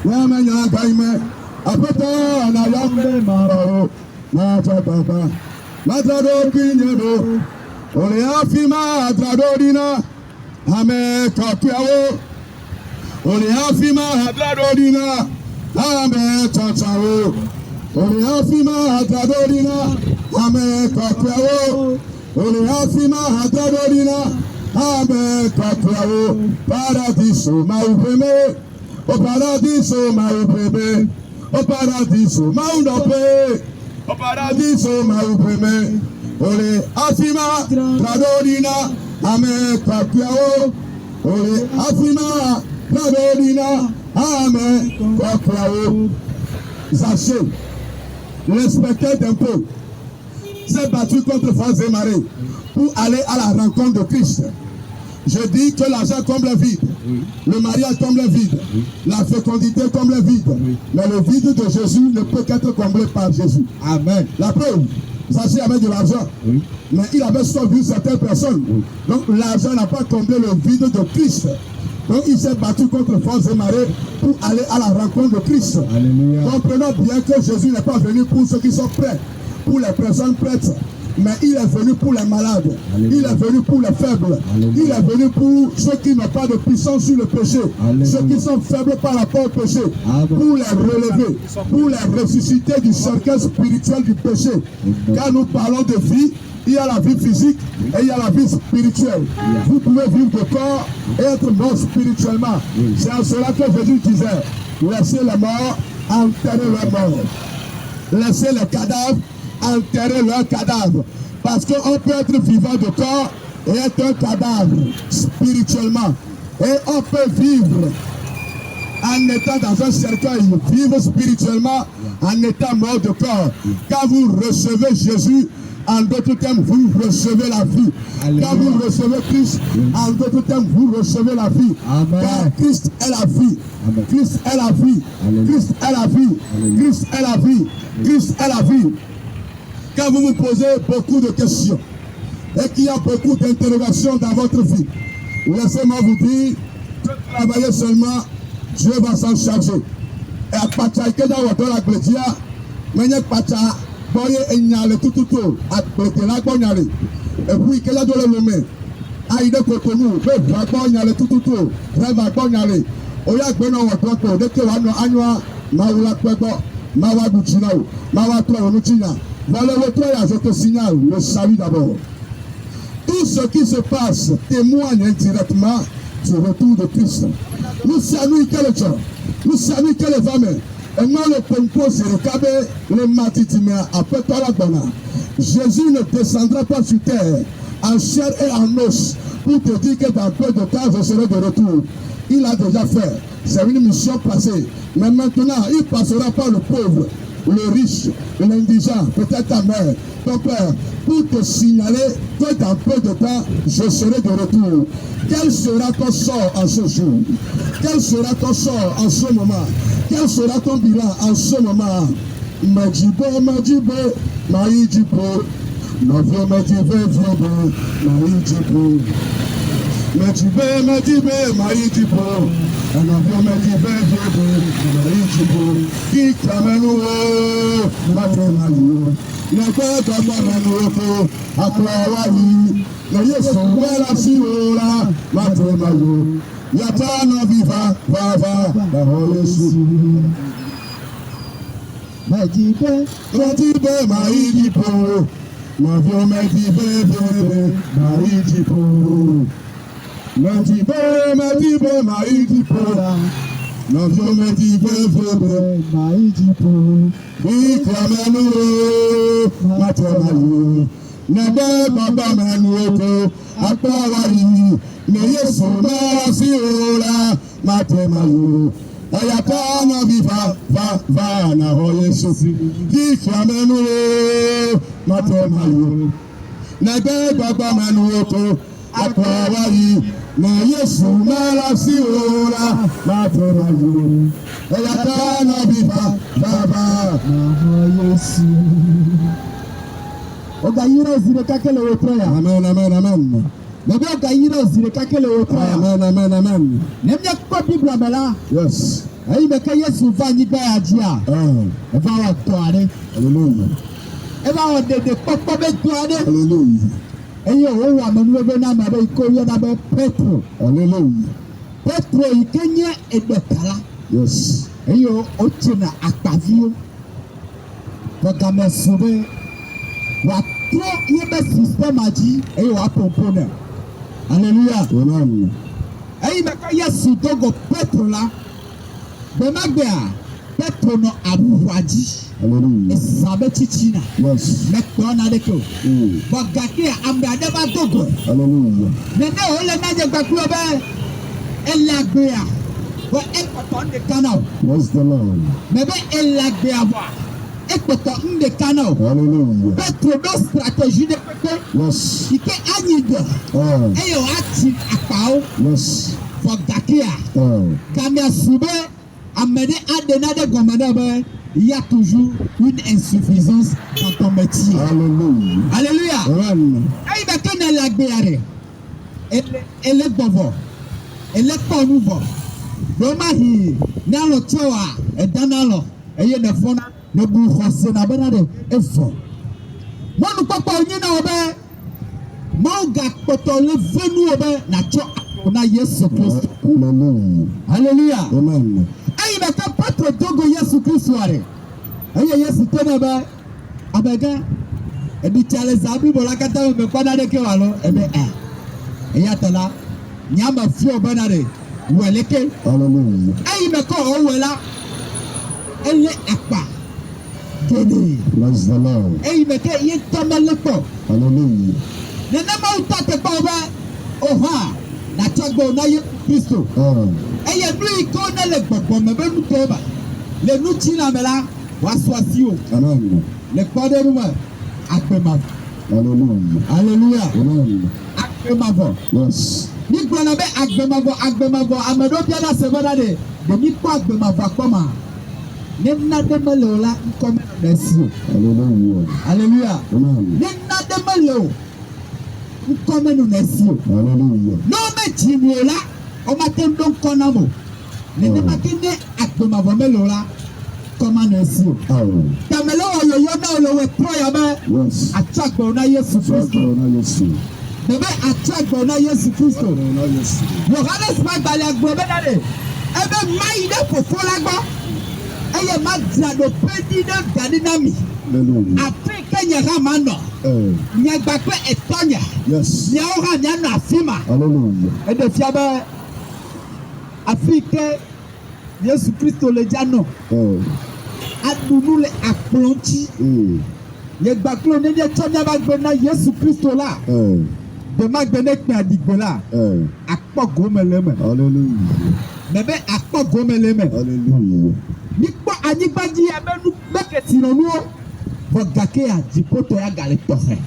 Yamanya Gaime, Apata, Nayambe Maro, Mata Papa, Matado Pinedo, Oleafima, Tradodina, Ame Kapiao, Oleafima, Tradodina, Ame Tatao, Oleafima, Tradodina, Ame Kapiao, Oleafima, Tradodina, Ame Kapiao, Paradiso, Maupeme. O paradiso maupeme, o paradiso maunope, o paradiso maupeme. Ole afima tradodina, ame kapiao. Ole afima tradodina, ame kapiao. Zaché, respectez d'un peu, s'est battu contre force et marée pour aller à la rencontre de Christ. Je dis que l'argent comble le vide, le mariage comble le vide, la fécondité comble le vide, mais le vide de Jésus ne peut qu'être comblé par Jésus. Amen. La preuve, Zaché avait de l'argent, mais il avait sauvé certaines personnes. Donc l'argent n'a pas comblé le vide de Christ. Donc il s'est battu contre force et marée pour aller à la rencontre de Christ. Alléluia. Comprenons bien que Jésus n'est pas venu pour ceux qui sont prêts, pour les personnes prêtes. Mais il est venu pour les malades. Alléluia. Il est venu pour les faibles. Alléluia. Il est venu pour ceux qui n'ont pas de puissance sur le péché. Alléluia. Ceux qui sont faibles par rapport au péché. Amen. Pour les relever, pour les ressusciter du cercle spirituel du péché. Amen. Car nous parlons de vie, il y a la vie physique et il y a la vie spirituelle. Amen. Vous pouvez vivre de corps et être mort spirituellement. Amen. C'est en cela que Jésus disait, laissez les morts enterrer leurs morts. Laissez les cadavres enterrer leur cadavre. Parce qu'on peut être vivant de corps et être un cadavre spirituellement. Et on peut vivre en étant dans un cercueil, vivre spirituellement en étant mort de corps. Quand vous recevez Jésus, en d'autres termes, vous recevez la vie. Alléluia. Quand vous recevez Christ, en d'autres termes, vous recevez la vie. Amen. Car Christ est la vie. Amen. Christ est la vie. Alléluia. Christ est la vie. Alléluia. Christ est la vie. Christ est la vie. Quand vous vous posez beaucoup de questions et qu'il y a beaucoup d'interrogations dans votre vie, laissez-moi vous dire que travaillez seulement, Dieu va s'en charger. Et à Pacha, que dans votre la Glédia, mais Pacha, boye enyale tout, à côté la Bonyale, et puis que la doit le nommer. Aïe de Cotonou, le Bonyale tout, rêve à Bonyale. Oya Beno, votre dès que l'anno annois, Maoula Kwebo, Mawa Bouchinao, Mawa Tonuchina. Dans le retour, je te signale le salut d'abord. Tout ce qui se passe témoigne indirectement du retour de Christ. Nous saluons quel jour, nous saluons quel événement. Et moi, le pompo, c'est le cabé, le matitime, après toi la bonne. Jésus ne descendra pas sur terre en chair et en os pour te dire que dans peu de temps, je serai de retour. Il a déjà fait. C'est une mission passée. Mais maintenant, il passera par le pauvre, le riche, l'indigent, peut-être ta mère, ton père, pour te signaler que dans peu de temps, je serai de retour. Quel sera ton sort en ce jour? Quel sera ton sort en ce moment? Quel sera ton bilan en ce moment? Majibo, Maïjibo, Novio Majibe, Maïjibo. Majibe, Maïjibo. Novio Majibe, Maïjibo. Qui t'amène Matemayo. N'importe comment Akwawayi. N'ayez son la siola, Matemayo. Yatana viva, vava, la Yesu. Majibe, Maïjibo. Novio Majibe, Maïjibo. Majibe, Maïjibo. Novio Majibe, Maïjibo. Ikramenu, Matemayo. Nebe baba manuoko, Akwawayi. N'ayez la siola, Matemayo. Ayatana viva, va, na Yesu. Ikramenu, Matemayo. Nebe baba manuoko, Akwawayi. N'ayez la siola, Matemayo. Ayatana viva, va, na Yesu. Ogayira zire kakele wotoya. Amen, amen, amen. Nebe ogayira zire kakele wotoya. Amen, amen, amen. Nemya kwa Biblia bala. Yes. Ayi me ka Yesu va nyigba ya ji a. E va wa to ade. Hallelujah. E va wa de popo be to ade. Hallelujah. Eyi o wa me nu be na ma be ko yo na be Petro. Hallelujah. Petro ikenye edekala. Yes. Eyi o china akpavio. Bogame sube wa tro yebe system aji eyi wa pompona. Hallelujah. Amen. Eyi me ka Yesu dogo Petro la. Bemagbe a Petro no abuwaji. Hallelujah. Esabe chichina. Yes. Me ko na de ko. Bogake ambe adeba dogo. Hallelujah. Nene ole na je gbakulo be. Elagbe a. Wa ekoto nde kana. What's the Lord? Mebe elagbe a wa. Ekoto nde kana. Hallelujah. Petro do stratégie de pete. Yes. Ike anyido. Eyo ati akpao. Yes. Bogake a. Kamia sube amede adena de gomada be. Il y a toujours une insuffisance dans ton métier. Hallelujah. Alléluia. Amen. Aïe, mais quand elle a béaré, elle est bon. Elle est pas nouveau. Roma hi, nalo choa, et danalo, et y a des fonds, ne bouffons na benade, et fort. Moi, nous papa, on y a obe. Mauga poto le venu obe, na cho, on a Yesu Christ. Hallelujah. Alléluia. Amen. Aïe, mais quand Patre Dogo Yesu Christ soirée. Aïe, Yesu tenebe, abega, et dit Charles Zabi, bon, la cata, me connaît de Kewalo, et bien, et yatala, nyama fio benade, ou elle est. Hallelujah. Aïe, mais quand on est là, elle est à pas. Guéni. Bless the Lord. Aïe, mais quand il est tombé le pot. Hallelujah. Ne n'a pas tate pas ouvert. Oh, ha, la tagbo na Yesu Christo. Aïe, lui, il connaît le bon, mais ben nous tombe. Le nous tina me là, wa soisio. Amen. Le code de nous, akpema. Hallelujah. Alléluia. Amen. Akpema vo. Yes. Ni gbona be akpema vo, amedo bia na sevana de ni ko akpema vo akpoma. Ne na de melola nkome no desio. Hallelujah. Alléluia. Amen. Ne na de melo nkome no desio. Hallelujah. No me jimola o matem don konamo. Ne ma kinde akpema vo melola koma no desio. Tamelo yo na lo we proya be. Yes. Atagbo na Yesu Kristo. Bebe atagbo na Yesu Kristo. Yohanes magbale agbo be dade. Ebe mai de fofo lagbo. Eye magza do pedi de gadinami. Afrika nyara mano. Nya gbakwe etonya. Yes. Nya ora nya na afima. Hallelujah. E de fiabe Afrika Yesu Kristo le jano. Adunu le aplonti. Ye gbaklo ne de tonya bagbe na Yesu Kristo la. De magbe ne pe adigbe la. Akpo gomeleme. Hallelujah. Bebe akpo gomeleme. Hallelujah. Nikpo anigbaji abenu beke tinonu o. Bogake a jipoto ya gale tohe.